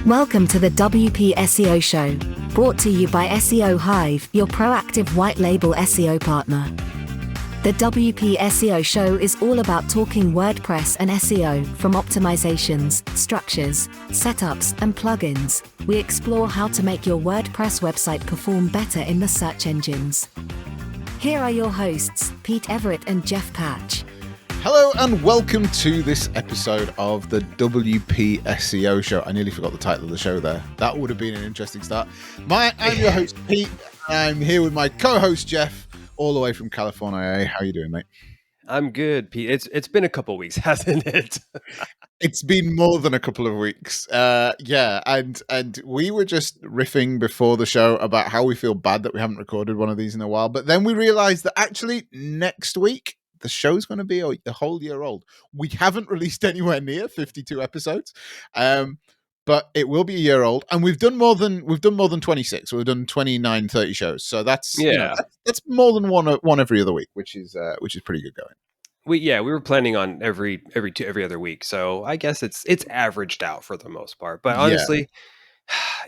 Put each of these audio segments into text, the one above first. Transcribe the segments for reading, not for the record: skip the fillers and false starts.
Welcome to the WP SEO Show, brought to you by SEO Hive, your proactive white label SEO partner. The WP SEO Show is all about talking WordPress and SEO, from optimizations, structures, setups, and plugins. We explore how to make your WordPress website perform better in the search engines. Here are your hosts, Pete Everett and Jeff Patch. Hello and welcome to this episode of the WP SEO Show. I nearly forgot the title of the show there. That would have been an interesting start. I'm your host, Pete. I'm here with my co-host, Jeff, all the way from California. How are you doing, mate? I'm good, Pete. It's been a couple weeks, hasn't it? It's been more than a couple of weeks. And we were just riffing before the show about how we feel bad that we haven't recorded one of these in a while. But then we realized that actually next week, the show's going to be a whole year old. We haven't released anywhere near 52 episodes, but it will be a year old, and we've done more than 26. We've done 29, 30 shows, so that's that's more than one every other week, which is pretty good going. We were planning on every other week, so I guess it's averaged out for the most part. But honestly,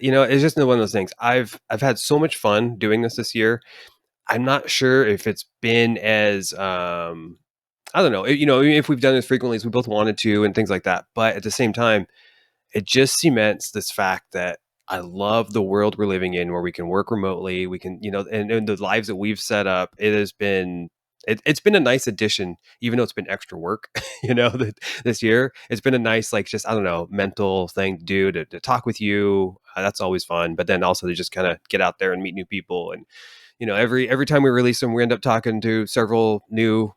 it's just one of those things. I've had so much fun doing this year. I'm not sure if it's been as, I don't know, if we've done this frequently as we both wanted to and things like that. But at the same time, it just cements this fact that I love the world we're living in where we can work remotely. We can, and the lives that we've set up, it's been a nice addition, even though it's been extra work, this year. It's been a nice, mental thing to do, to talk with you. That's always fun. But then also to just kind of get out there and meet new people. And every time we release them, we end up talking to several new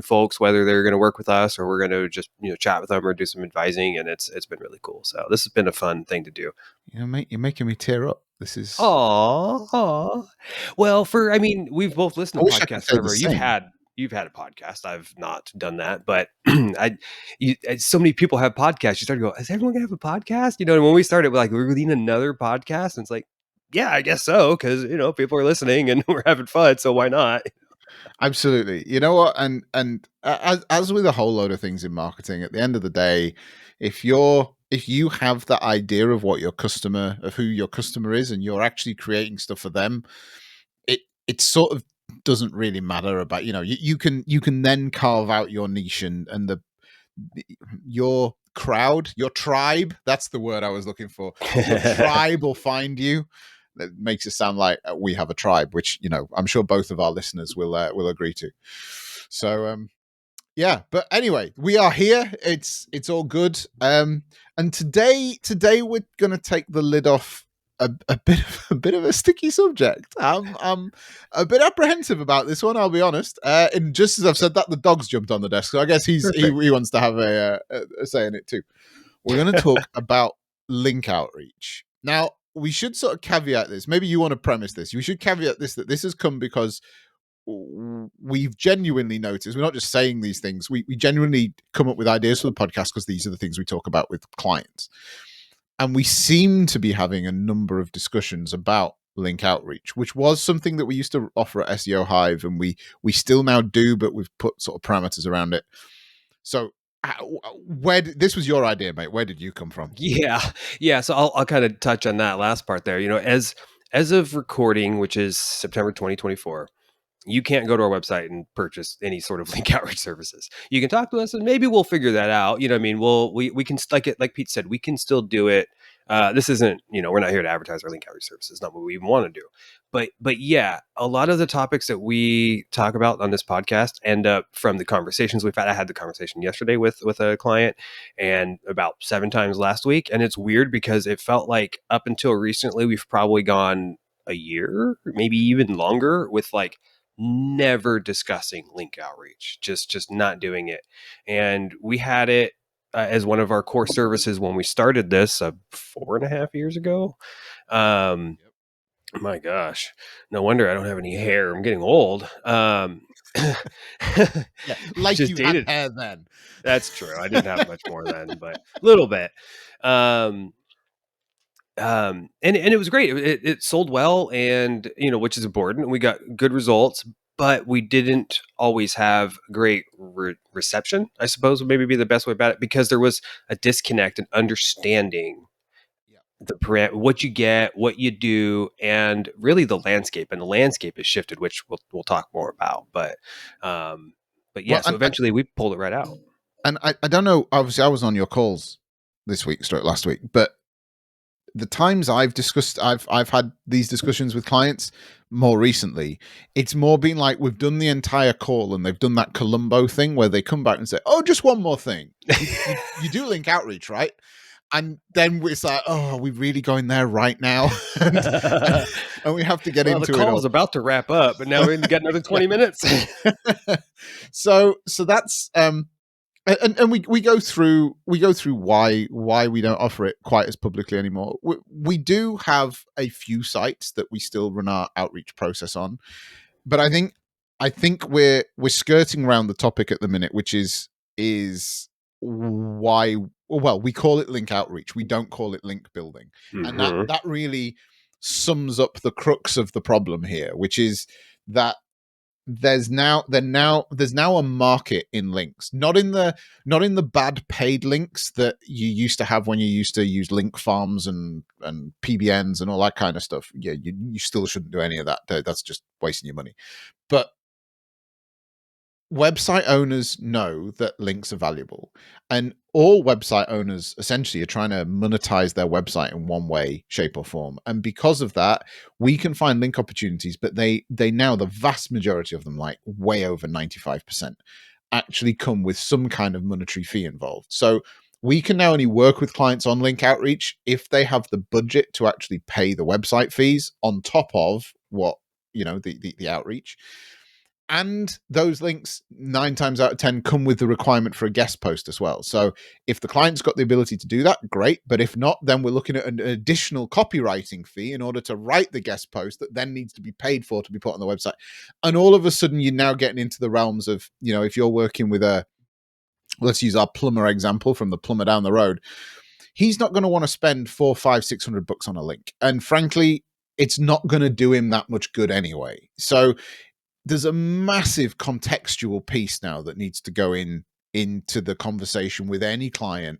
folks, whether they're going to work with us or we're going to just, chat with them or do some advising. And it's been really cool. So this has been a fun thing to do. Mate, you're making me tear up. This is... Aww. Well, we've both listened to podcasts forever. You've had a podcast. I've not done that, but so many people have podcasts. You start to go, is everyone gonna have a podcast? And when we started, we're need another podcast. And it's like, yeah, I guess so. Cause people are listening and we're having fun. So why not? Absolutely. You know what? And as with a whole load of things in marketing, at the end of the day, if you have the idea of who your customer is, and you're actually creating stuff for them, it sort of doesn't really matter about, you can then carve out your niche and your crowd, your tribe. That's the word I was looking for. Your tribe will find you. That makes it sound like we have a tribe, which, I'm sure both of our listeners will agree to. So, but anyway, we are here. It's all good. And today we're going to take the lid off a bit of a sticky subject. I'm a bit apprehensive about this one, I'll be honest. And just as I've said that, the dog's jumped on the desk, so I guess he wants to have a say in it too. We're going to talk about link outreach. Now, we should sort of caveat this. Maybe you want to premise this. We should caveat this, that this has come because we've genuinely noticed, we're not just saying these things, we genuinely come up with ideas for the podcast because these are the things we talk about with clients. And we seem to be having a number of discussions about link outreach, which was something that we used to offer at SEO Hive, and we still now do, but we've put sort of parameters around it. So this was your idea, mate. Where did you come from? Yeah. So I'll kind of touch on that last part there. As of recording, which is September 2024, you can't go to our website and purchase any sort of link outreach services. You can talk to us and maybe we'll figure that out. We can, like Pete said, we can still do it. This isn't, we're not here to advertise our link outreach services. Not what we even want to do. But yeah, a lot of the topics that we talk about on this podcast end up from the conversations we've had. I had the conversation yesterday with a client and about 7 times last week. And it's weird because it felt like up until recently, we've probably gone a year, maybe even longer, with never discussing link outreach, just not doing it. And we had it as one of our core services when we started this 4.5 years ago. My gosh, no wonder I don't have any hair. I'm getting old. Like you had hair then. That's true. I didn't have much more then, but a little bit. And it was great. It sold well, and which is important. We got good results, but we didn't always have great reception, I suppose would maybe be the best way about it, because there was a disconnect in understanding what you get, what you do, and really the landscape. And the landscape has shifted, which we'll talk more about. Um, but yeah, Well, so eventually we pulled it right out. and I don't know. Obviously, I was on your calls this week, straight last week, but the times I've had these discussions with clients more recently, it's more been like we've done the entire call and they've done that Columbo thing where they come back and say, "Oh, just one more thing. You do link outreach, right?" And then it's like, "Oh, are we really going there right now?" and we have to get Well, the into it call all. is about to wrap up, but now we've got another 20 minutes. So that's and we go through why we don't offer it quite as publicly anymore. We do have a few sites that we still run our outreach process on, but I think we're skirting around the topic at the minute, which is why, well, we call it link outreach, we don't call it link building. And that really sums up the crux of the problem here, which is that there's now a market in links, not in the bad paid links that you used to have when you used to use link farms and PBNs and all that kind of stuff. Yeah, you still shouldn't do any of that. That's just wasting your money. But website owners know that links are valuable, and all website owners essentially are trying to monetize their website in one way, shape, or form. And because of that, we can find link opportunities, but they now, the vast majority of them, like way over 95%, actually come with some kind of monetary fee involved. So we can now only work with clients on link outreach if they have the budget to actually pay the website fees on top of what, the outreach. And those links 9 times out of 10 come with the requirement for a guest post as well. So if the client's got the ability to do that, great. But if not, then we're looking at an additional copywriting fee in order to write the guest post that then needs to be paid for to be put on the website. And all of a sudden, you're now getting into the realms of, if you're working with let's use our plumber example from the plumber down the road. He's not going to want to spend 400, 500, $600 on a link. And frankly, it's not going to do him that much good anyway. So there's a massive contextual piece now that needs to go into the conversation with any client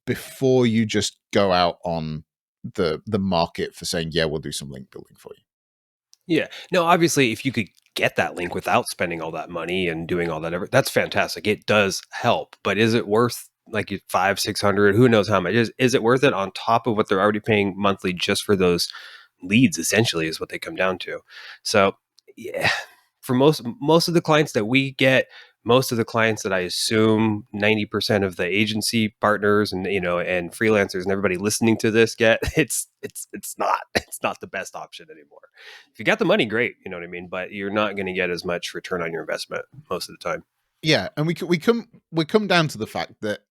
before you just go out on the market for saying, yeah, we'll do some link building for you. Yeah. No, obviously, if you could get that link without spending all that money and doing all that, that's fantastic. It does help, but is it worth like 500, 600? Who knows how much? Is it worth it on top of what they're already paying monthly just for those leads? Essentially, is what they come down to. So, yeah, for most of the clients that we get, most of the clients that I assume 90% of the agency partners and and freelancers and everybody listening to this get, it's not the best option anymore. If you got the money, great, you know what I mean, but you're not going to get as much return on your investment most of the time. Yeah, and we come down to the fact that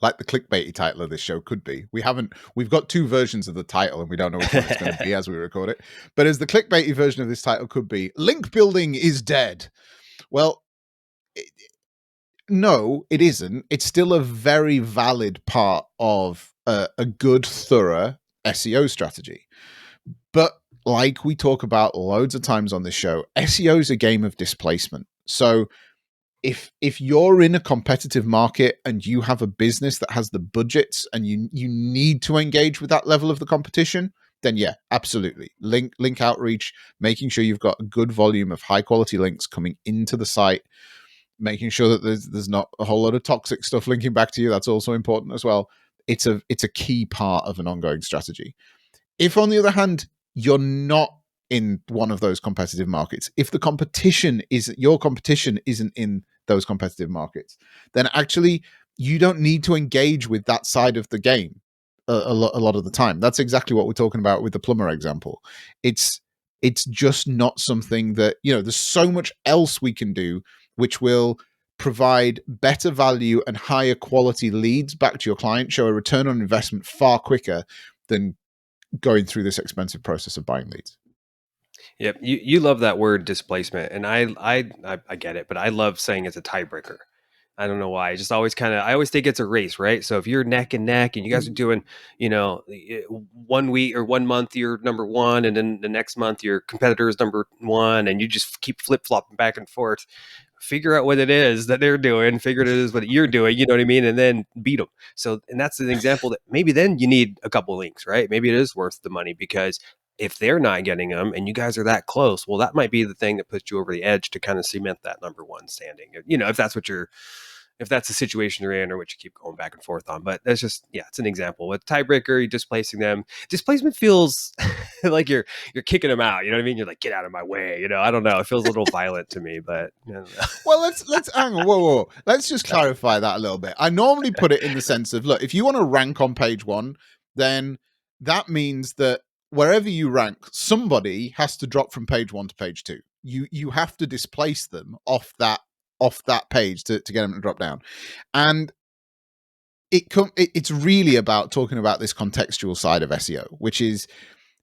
like the clickbaity title of this show could be. We've got two versions of the title and we don't know which one it's going to be as we record it. But as the clickbaity version of this title could be, link building is dead. Well, no, it isn't. It's still a very valid part of a good, thorough SEO strategy. But like we talk about loads of times on this show, SEO is a game of displacement. So if you're in a competitive market and you have a business that has the budgets and you need to engage with that level of the competition, then yeah, absolutely. Link outreach, making sure you've got a good volume of high quality links coming into the site, making sure that there's not a whole lot of toxic stuff linking back to you. That's also important as well. It's a key part of an ongoing strategy. If, on the other hand, you're not in one of those competitive markets, if your competition isn't in those competitive markets, then actually you don't need to engage with that side of the game a lot of the time. That's exactly what we're talking about with the plumber example. It's just not something that, there's so much else we can do which will provide better value and higher quality leads back to your client, show a return on investment far quicker than going through this expensive process of buying leads. Yep, you love that word displacement, and I get it, but I love saying it's a tiebreaker. I don't know why. I just always I always think it's a race, right? So if you're neck and neck and you guys are doing, 1 week or 1 month you're number one, and then the next month your competitor is number one, and you just keep flip flopping back and forth. figure out what it is that they're doing, figure out it is what you're doing, you know what I mean? And then beat them. So, and that's an example that maybe then you need a couple links, right? Maybe it is worth the money, because if they're not getting them and you guys are that close, well, that might be the thing that puts you over the edge to kind of cement that number one standing, if that's what if that's the situation you're in, or what you keep going back and forth on. But that's just, yeah, it's an example. With tiebreaker, you're displacing them. Displacement feels like you're kicking them out. You know what I mean? You're like, get out of my way. I don't know. It feels a little violent to me, but well, let's hang on. Whoa. Let's just clarify that a little bit. I normally put it in the sense of, look, if you want to rank on page one, then that means that wherever you rank, somebody has to drop from page one to page two. You have to displace them off that page to get them to drop down. And it's really about talking about this contextual side of SEO, which is,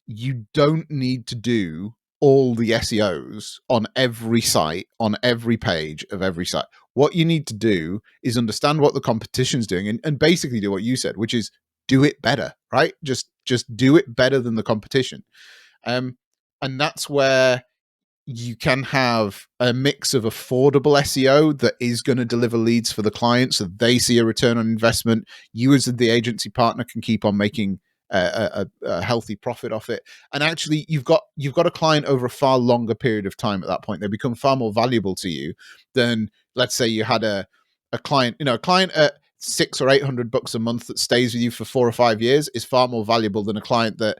you don't need to do all the SEOs on every site, on every page of every site. What you need to do is understand what the competition's doing, and basically do what you said, which is do it better, right? Just do it better than the competition. And that's where you can have a mix of affordable SEO that is going to deliver leads for the client, so they see a return on investment. You as the agency partner can keep on making a healthy profit off it, and actually you've got a client over a far longer period of time. At that point, they become far more valuable to you than, let's say, you had a client, a client at $600 or $800 a month that stays with you for 4 or 5 years is far more valuable than a client that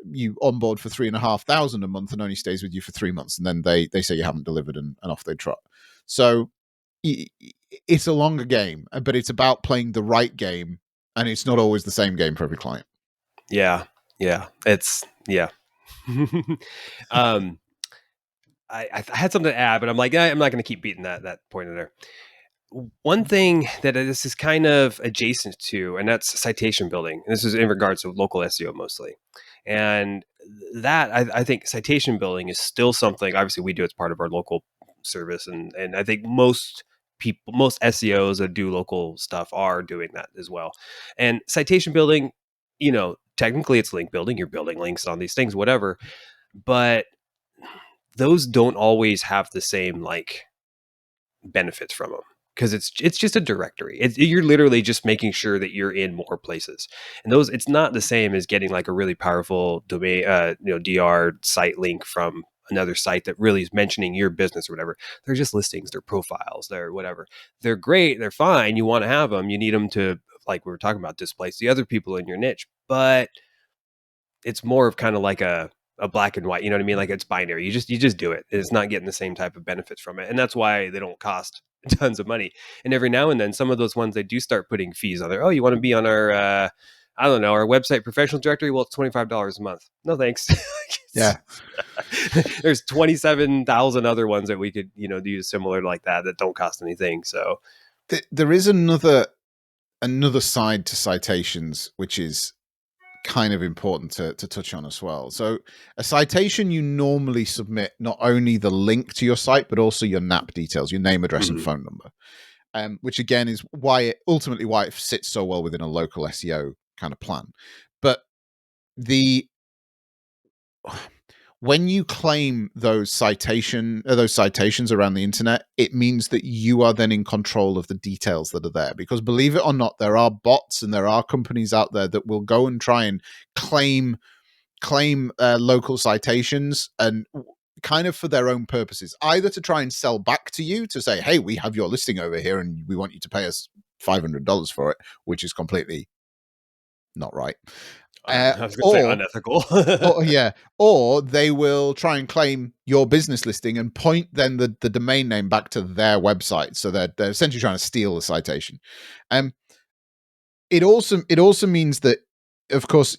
you onboard for $3,500 a month and only stays with you for 3 months, and then they say you haven't delivered, and off they trot. So it's a longer game, but it's about playing the right game, and it's not always the same game for every client. Yeah. It's I had something to add, but I'm like, I'm not going to keep beating that point in there. One thing that this is kind of adjacent to, and that's citation building. And this is in regards to local SEO mostly. And that I think citation building is still something, obviously we do, it's part of our local service. And I think most SEOs that do local stuff are doing that as well. And citation building, technically it's link building. You're building links on these things, whatever. But those don't always have the same benefits from them, because it's just a directory. You're literally just making sure that you're in more places, and it's not the same as getting a really powerful domain, DR site link from another site that really is mentioning your business or whatever. They're just listings, they're profiles, they're whatever. They're great, they're fine. You want to have them. You need them to, like we were talking about, displace the other people in your niche, but it's more of kind of like a black and white, you know what I mean? Like, it's binary. You just do it. It's not getting the same type of benefits from it. And that's why they don't cost tons of money. And every now and then, some of those ones, they do start putting fees on there. Oh, you want to be on our, I don't know, our website professional directory? Well, it's $25 a month. No, thanks. Yeah. There's 27,000 other ones that we could, do similar like that don't cost anything. So there is another side to citations, which is kind of important to touch on as well. So a citation, you normally submit not only the link to your site, but also your NAP details, your name, address, and phone number, which again is ultimately why it sits so well within a local SEO kind of plan. But when you claim those citations around the internet, it means that you are then in control of the details that are there. Because believe it or not, there are bots and there are companies out there that will go and try and claim local citations, and kind of for their own purposes, either to try and sell back to you to say, hey, we have your listing over here and we want you to pay us $500 for it, which is completely not right. I was going to say unethical. Or they will try and claim your business listing and point then the domain name back to their website. So they're essentially trying to steal the citation. It also means that, of course,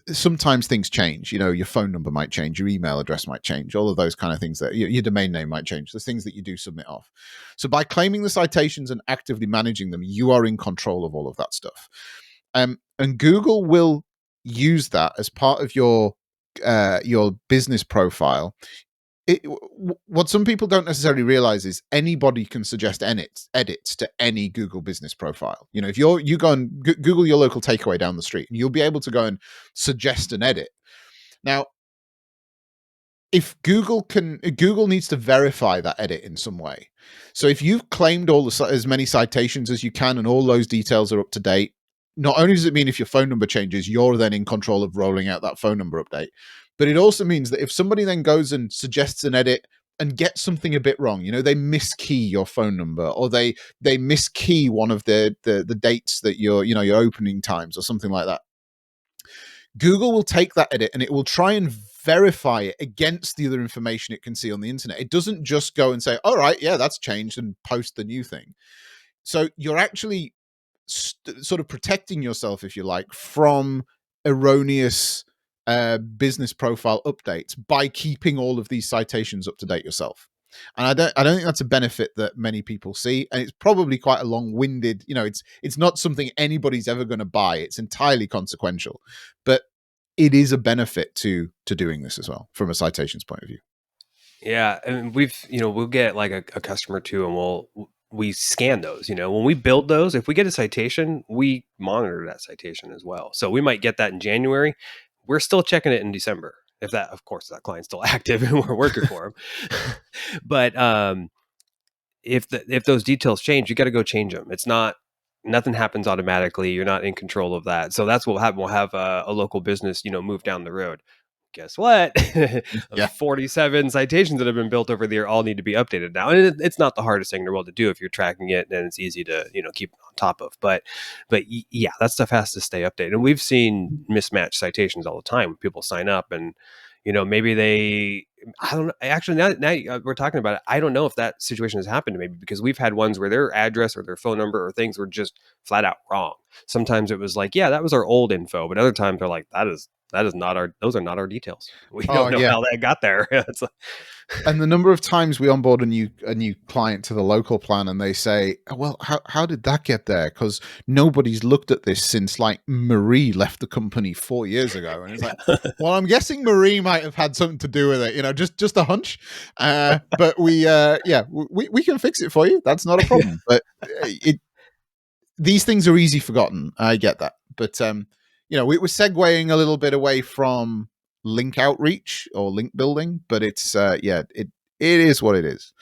sometimes things change. Your phone number might change, your email address might change, all of those kind of things, that your domain name might change. There's things that you do submit off. So by claiming the citations and actively managing them, you are in control of all of that stuff. And Google will use that as part of your business profile. What some people don't necessarily realize is anybody can suggest edits to any Google business profile. If you go and Google your local takeaway down the street, and you'll be able to go and suggest an edit. Now, if Google needs to verify that edit in some way. So if you've claimed as many citations as you can and all those details are up to date, not only does it mean if your phone number changes, you're then in control of rolling out that phone number update, but it also means that if somebody then goes and suggests an edit and gets something a bit wrong, they miskey your phone number, or they miskey one of the dates that your opening times or something like that, Google will take that edit and it will try and verify it against the other information it can see on the internet. It doesn't just go and say, all right, yeah, that's changed, and post the new thing. So you're actually sort of protecting yourself, if you like, from erroneous business profile updates by keeping all of these citations up to date yourself. And I don't think that's a benefit that many people see, and it's probably quite a long-winded. It's not something anybody's ever going to buy. It's entirely consequential, but it is a benefit to doing this as well from a citations point of view. Yeah, and we'll get like a customer too, and we scan those. When we build those, if we get a citation, we monitor that citation as well. So we might get that in January. We're still checking it in December. If that, of course, that client's still active and we're working for them. But if those details change, you got to go change them. Nothing happens automatically. You're not in control of that. So that's what will happen. We'll have a local business, move down the road. Guess what? Yeah. 47 citations that have been built over the year all need to be updated now. And it's not the hardest thing in the world to do if you're tracking it, and it's easy to, keep on top of. But yeah, that stuff has to stay updated. And we've seen mismatched citations all the time when people sign up and, maybe I don't know. Actually, now we're talking about it, I don't know if that situation has happened to me, because we've had ones where their address or their phone number or things were just flat out wrong. Sometimes it was like, yeah, that was our old info. But other times they're like, those are not our details. We don't know how that got there. And the number of times we onboard a new client to the local plan and they say, well, how did that get there? Because nobody's looked at this since like Marie left the company 4 years ago. And it's like, well, I'm guessing Marie might have had something to do with it, just a hunch. But we can fix it for you. That's not a problem. But these things are easy forgotten. I get that. But, we were segueing a little bit away from link outreach or link building, but it's it is what it is.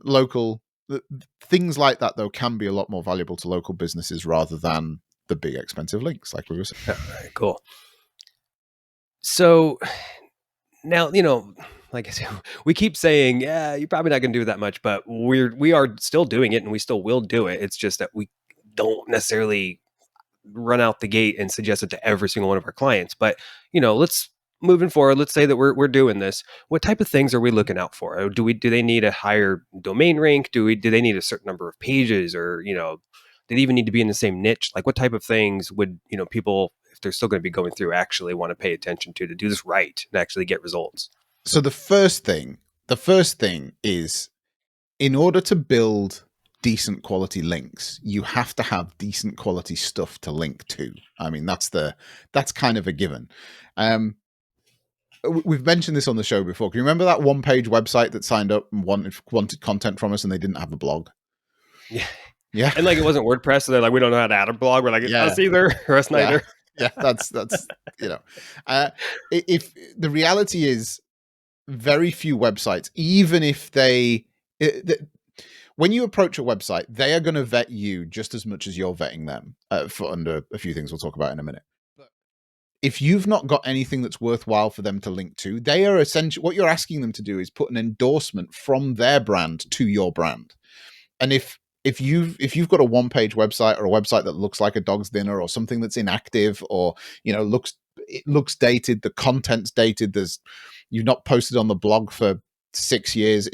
Local things like that, though, can be a lot more valuable to local businesses rather than the big expensive links, like we were saying. All right, cool. So now, like I said, we keep saying, yeah, you're probably not going to do that much, but we are still doing it, and we still will do it. It's just that we don't necessarily run out the gate and suggest it to every single one of our clients. But, let's moving forward, let's say that we're doing this. What type of things are we looking out for? Do they need a higher domain rank? Do they need a certain number of pages, or, do they even need to be in the same niche? Like, what type of things would, people, if they're still going to be going through, actually want to pay attention to do this right and actually get results? So the first thing is, in order to build decent quality links, you have to have decent quality stuff to link to. I mean, that's kind of a given. We've mentioned this on the show before. Can you remember that one-page website that signed up and wanted content from us, and they didn't have a blog? Yeah. And like, it wasn't WordPress, so they're like, we don't know how to add a blog. We're like, us either, or us neither. Yeah, that's if the reality is, very few websites, even if when you approach a website, they are going to vet you just as much as you're vetting them, for under a few things we'll talk about in a minute. But if you've not got anything that's worthwhile for them to link to, they are essentially, what you're asking them to do is put an endorsement from their brand to your brand. And if you've got a one-page website, or a website that looks like a dog's dinner, or something that's inactive, or looks dated, the content's dated, you've not posted on the blog for 6 years,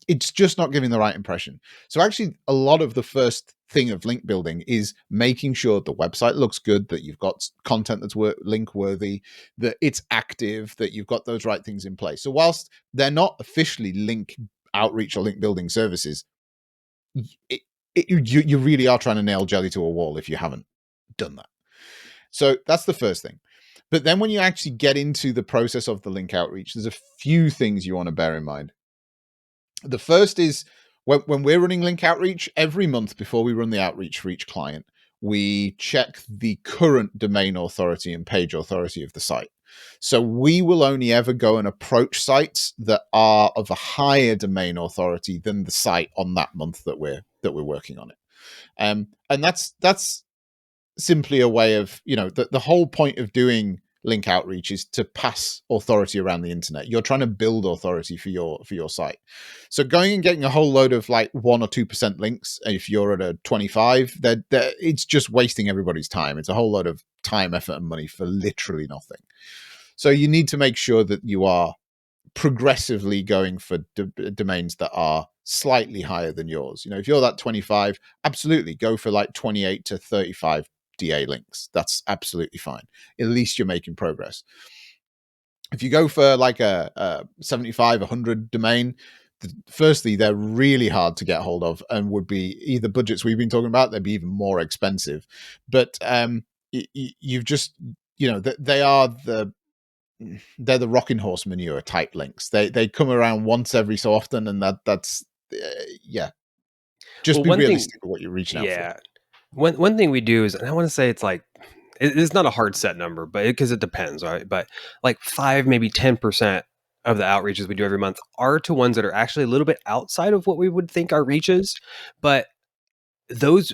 it's just not giving the right impression. So actually, a lot of the first thing of link building is making sure the website looks good, that you've got content that's link worthy, that it's active, that you've got those right things in place. So whilst they're not officially link outreach or link building services, you really are trying to nail jelly to a wall if you haven't done that. So that's the first thing. But then when you actually get into the process of the link outreach, there's a few things you want to bear in mind. The first is, when we're running link outreach, every month before we run the outreach for each client, we check the current domain authority and page authority of the site. So we will only ever go and approach sites that are of a higher domain authority than the site on that month that we're working on it. And that's simply a way of, the whole point of doing link outreach is to pass authority around the internet. You're trying to build authority for your site. So going and getting a whole load of like 1 or 2% links, if you're at a 25, that it's just wasting everybody's time. It's a whole load of time, effort, and money for literally nothing. So you need to make sure that you are progressively going for domains that are slightly higher than yours. If you're that 25, absolutely go for like 28 to 35 DA links. That's absolutely fine. At least you're making progress. If you go for like a 75, 100 domain, firstly, they're really hard to get hold of and would be either budgets we've been talking about, they'd be even more expensive. But you've just, they're the rocking horse manure type links. They come around once every so often, and that's just be realistic with what you're reaching out for. One thing we do is, and I want to say it's like, it's not a hard set number, but because it depends, right? But like 5, maybe 10% of the outreaches we do every month are to ones that are actually a little bit outside of what we would think our reach is, but those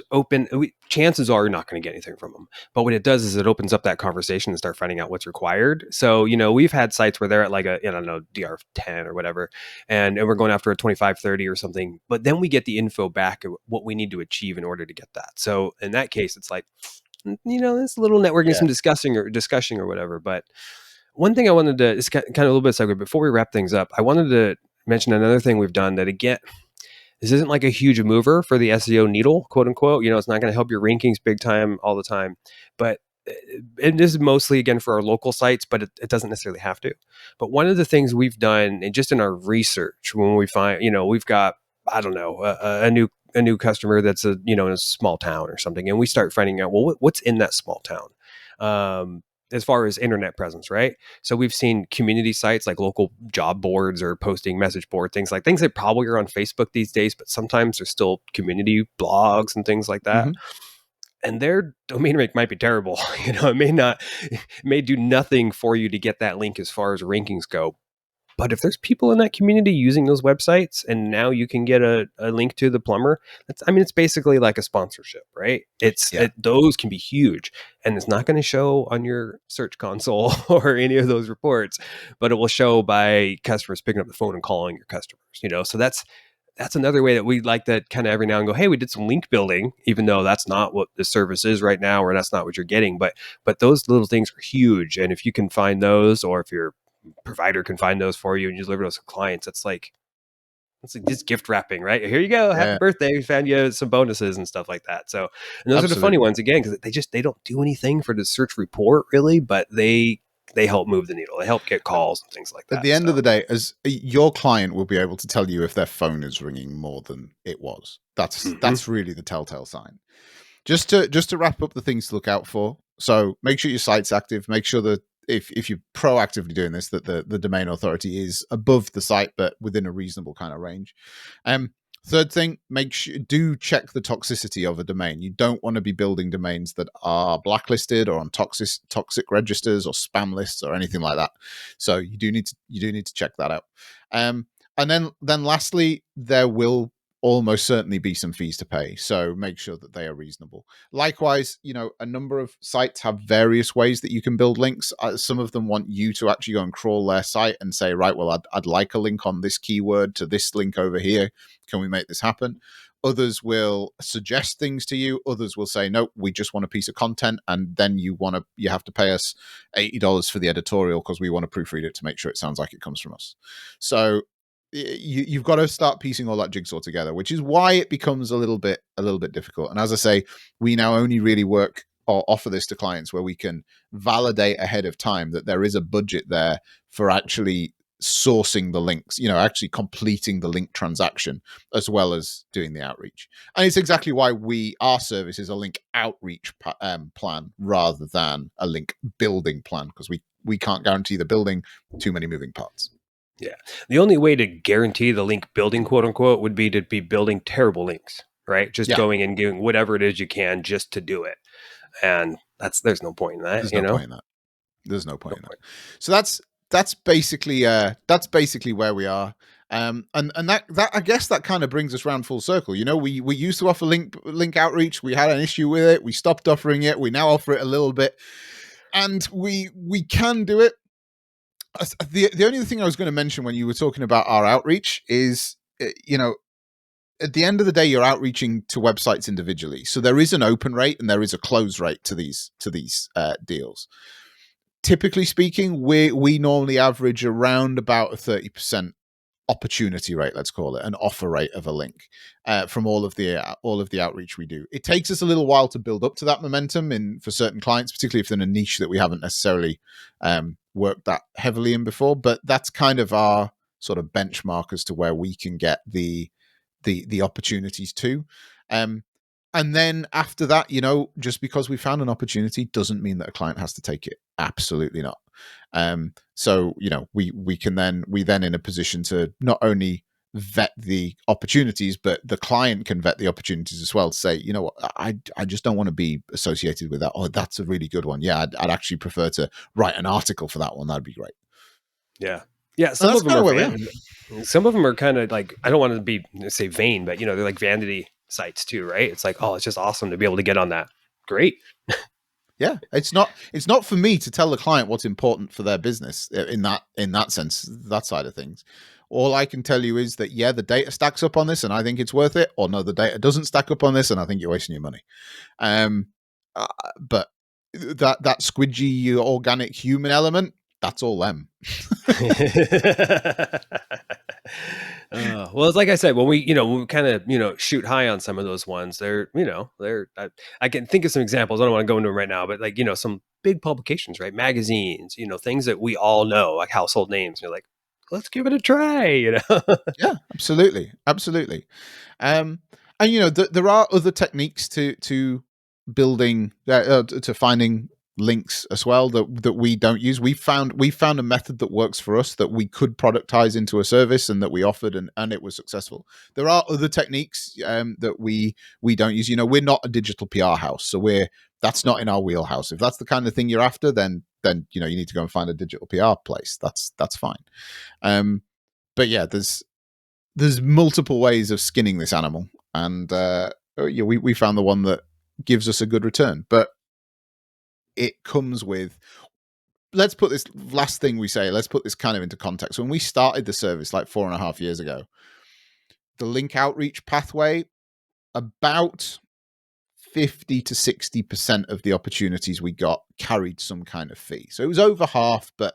chances are you're not going to get anything from them. But what it does is it opens up that conversation and start finding out what's required. So, we've had sites where they're at like a, I don't know, DR10 or whatever, and we're going after a 25, 30 or something. But then we get the info back of what we need to achieve in order to get that. So in that case, it's like, it's a little networking, some discussion or whatever. But one thing I wanted to, it's kind of a little bit segue, before we wrap things up, I wanted to mention another thing we've done that, again, this isn't like a huge mover for the SEO needle, quote unquote. It's not going to help your rankings big time all the time, but it is mostly, again, for our local sites, but it doesn't necessarily have to. But one of the things we've done, and just in our research, when we find, we've got, I don't know, a new customer that's in a small town or something, and we start finding out, well, what's in that small town? As far as internet presence, right? So we've seen community sites like local job boards or posting message board, things that probably are on Facebook these days, but sometimes there's still community blogs and things like that. Mm-hmm. And their domain rank might be terrible. It may do nothing for you to get that link as far as rankings go. But if there's people in that community using those websites, and now you can get a link to the plumber, it's basically like a sponsorship, right? Those can be huge, and it's not going to show on your search console or any of those reports, but it will show by customers picking up the phone and calling your customers. So that's another way that we like to kind of every now and go, hey, we did some link building, even though that's not what the service is right now, or that's not what you're getting. But those little things are huge, and if you can find those, or if your provider can find those for you and you deliver those to clients, it's like just gift wrapping, right? Here you go, happy birthday, we found you some bonuses and stuff like that. So, and those are the funny ones, again, because they don't do anything for the search report really, but they help move the needle. They help get calls and things like that. At the end of the day, as your client will be able to tell you if their phone is ringing more than it was. That's really the telltale sign. Just to wrap up the things to look out for. So make sure your site's active. Make sure that if you're proactively doing this, that the domain authority is above the site, but within a reasonable kind of range. Third thing, do check the toxicity of a domain. You don't want to be building domains that are blacklisted or on toxic registers or spam lists or anything like that. So you do need to check that out. And then lastly, there will almost certainly be some fees to pay. So make sure that they are reasonable. Likewise, a number of sites have various ways that you can build links. Some of them want you to actually go and crawl their site and say, right, well, I'd like a link on this keyword to this link over here. Can we make this happen? Others will suggest things to you. Others will say, no, we just want a piece of content. And then you have to pay us $80 for the editorial because we want to proofread it to make sure it sounds like it comes from us. So you've got to start piecing all that jigsaw together, which is why it becomes a little bit difficult. And as I say, we now only really work or offer this to clients where we can validate ahead of time that there is a budget there for actually sourcing the links, actually completing the link transaction as well as doing the outreach. And it's exactly why our service is a link outreach plan rather than a link building plan, because we can't guarantee the building, too many moving parts. Yeah. The only way to guarantee the link building, quote unquote, would be to be building terrible links, right? Just going and doing whatever it is you can just to do it. And there's no point in that, There's no point in that. There's no point No in that. point. So that's basically where we are. And that I guess that kind of brings us round full circle. You know, we used to offer link outreach. We had an issue with it. We stopped offering it. We now offer it a little bit, and we can do it. The only thing I was going to mention when you were talking about our outreach is, you know, at the end of the day, you're outreaching to websites individually. So there is an open rate and there is a close rate to these deals. Typically speaking, we normally average around about a 30% opportunity rate, let's call it, an offer rate of a link from all of the outreach we do. It takes us a little while to build up to that momentum for certain clients, particularly if they're in a niche that we haven't necessarily worked that heavily in before. But that's kind of our sort of benchmark as to where we can get the opportunities to. And then after that, you know, just because we found an opportunity doesn't mean that a client has to take it. Absolutely not. So, you know, we then in a position to not only vet the opportunities, but the client can vet the opportunities as well to say, you know what, I just don't want to be associated with that. Oh, that's a really good one. Yeah, I'd actually prefer to write an article for that one. That'd be great. Yeah. Yeah. And Some that's of them kind are of where we are. some of them are kind of like, I don't want to say vain, but you know, they're like vanity sites too, right? It's like, oh, it's just awesome to be able to get on that. Great. Yeah, it's not for me to tell the client what's important for their business in that sense, that side of things. All I can tell you is that, yeah, the data stacks up on this and I think it's worth it, or no, the data doesn't stack up on this and I think you're wasting your money. Uh, but that squidgy organic human element, that's all them. Well, it's like I said, when we kind of, shoot high on some of those ones, I can think of some examples. I don't want to go into them right now, but like, some big publications, right? Magazines, things that we all know, like household names. You're like, let's give it a try, Yeah, absolutely. Absolutely. And there are other techniques to building to finding links as well that we don't use. We found a method that works for us that we could productize into a service and that we offered and it was successful. There are other techniques that we don't use. We're not a digital PR house, so that's not in our wheelhouse. If that's the kind of thing you're after, then you need to go and find a digital PR place. That's fine. But yeah, there's multiple ways of skinning this animal, and we found the one that gives us a good return. But it comes with, let's put this last thing we say, let's put this kind of into context. When we started the service like 4.5 years ago, the link outreach pathway, about 50 to 60% of the opportunities we got carried some kind of fee. So it was over half, but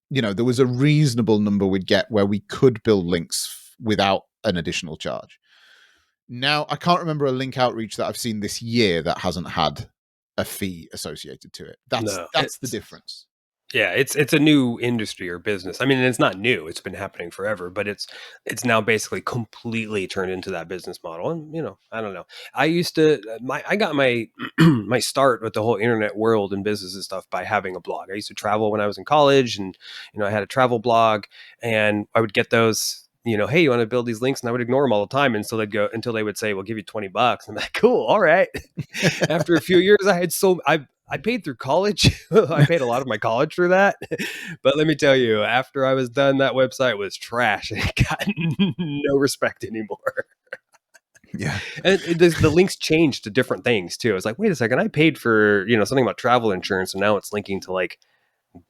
there was a reasonable number we'd get where we could build links without an additional charge. Now, I can't remember a link outreach that I've seen this year that hasn't had a fee associated to it. That's the difference. Yeah, it's a new industry or business. I mean, it's not new; it's been happening forever. But it's now basically completely turned into that business model. And I don't know. I used to I got my my start with the whole internet world and business and stuff by having a blog. I used to travel when I was in college, and I had a travel blog, and I would get those. Hey, you want to build these links? And I would ignore them all the time. And so they'd go until they would say, "We'll give you $20." I'm like, "Cool, all right." After a few years, I paid through college. I paid a lot of my college through that. But let me tell you, after I was done, that website was trash and it got no respect anymore. Yeah. And the links changed to different things too. It's like, wait a second, I paid for, something about travel insurance and now it's linking to like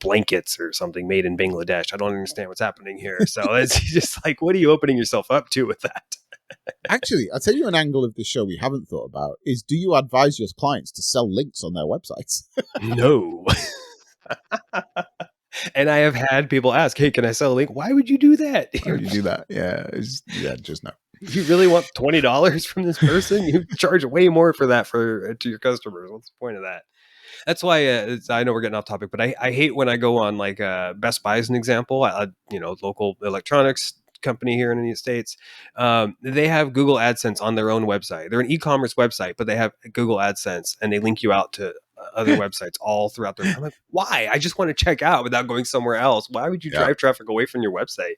blankets or something made in Bangladesh. I don't understand what's happening here. So it's just like, what are you opening yourself up to with that? Actually, I'll tell you an angle of this show we haven't thought about is, do you advise your clients to sell links on their websites? No. And I have had people ask, hey, can I sell a link? Why would you do that? Why would you do that? Yeah, just no. You really want $20 from this person? You charge way more for that to your customers. What's the point of that? That's why I know we're getting off topic, but I hate when I go on like Best Buy as an example, local electronics company here in the States. They have Google AdSense on their own website. They're an e-commerce website, but they have Google AdSense and they link you out to other websites all throughout their. I'm like, why? I just want to check out without going somewhere else. Why would you drive traffic away from your website?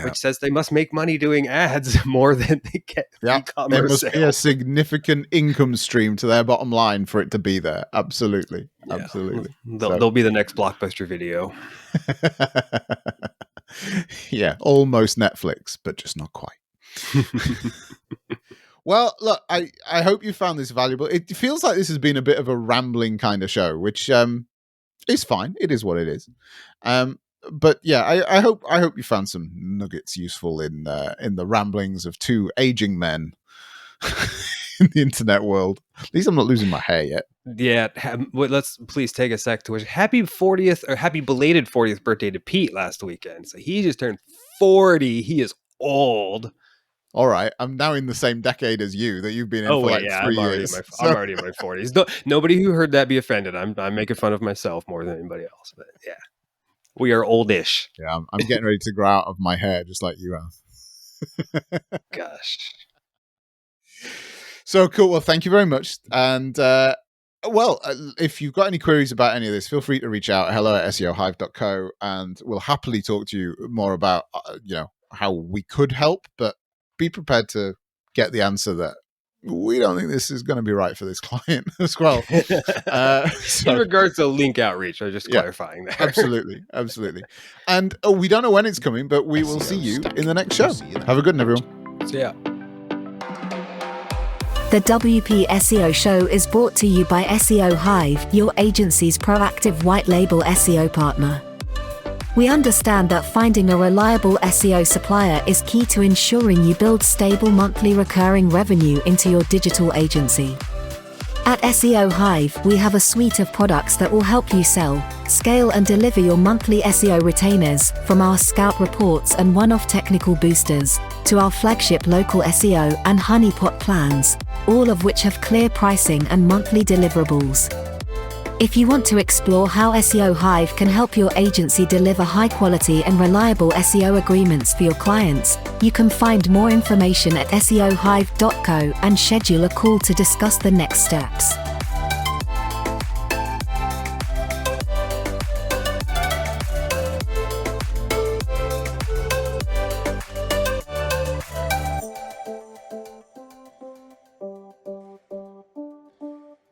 which says they must make money doing ads more than they get e-commerce There must sales. be a significant income stream to their bottom line for it to be there. Absolutely. Yeah. Absolutely. They'll be the next Blockbuster Video. Yeah, almost Netflix, but just not quite. Well, look, I hope you found this valuable. It feels like this has been a bit of a rambling kind of show, which is fine. It is what it is. But yeah, I hope you found some nuggets useful in the ramblings of two aging men in the internet world. At least I'm not losing my hair yet. Yeah, let's please take a sec to wish happy 40th or happy belated 40th birthday to Pete last weekend. So he just turned 40. He is old. All right, I'm now in the same decade as you that you've been in for 3 years. I'm already in my 40s. Nobody who heard that be offended. I'm making fun of myself more than anybody else. But yeah, we are oldish. Yeah, I'm getting ready to grow out of my hair just like you have. Gosh. So cool. Well, thank you very much. And if you've got any queries about any of this, feel free to reach out. hello@seohive.co, and we'll happily talk to you more about how we could help. But be prepared to get the answer that we don't think this is going to be right for this client as well. In regards to link outreach, I'm just clarifying there. Absolutely. And we don't know when it's coming, but we will see you in the next show. Have a good one, everyone. See ya. The WP SEO Show is brought to you by SEO Hive, your agency's proactive white label SEO partner. We understand that finding a reliable SEO supplier is key to ensuring you build stable monthly recurring revenue into your digital agency. At SEO Hive, we have a suite of products that will help you sell, scale and deliver your monthly SEO retainers, from our Scout reports and one-off technical boosters, to our flagship local SEO and honeypot plans, all of which have clear pricing and monthly deliverables. If you want to explore how SEO Hive can help your agency deliver high-quality and reliable SEO agreements for your clients, you can find more information at seohive.co and schedule a call to discuss the next steps.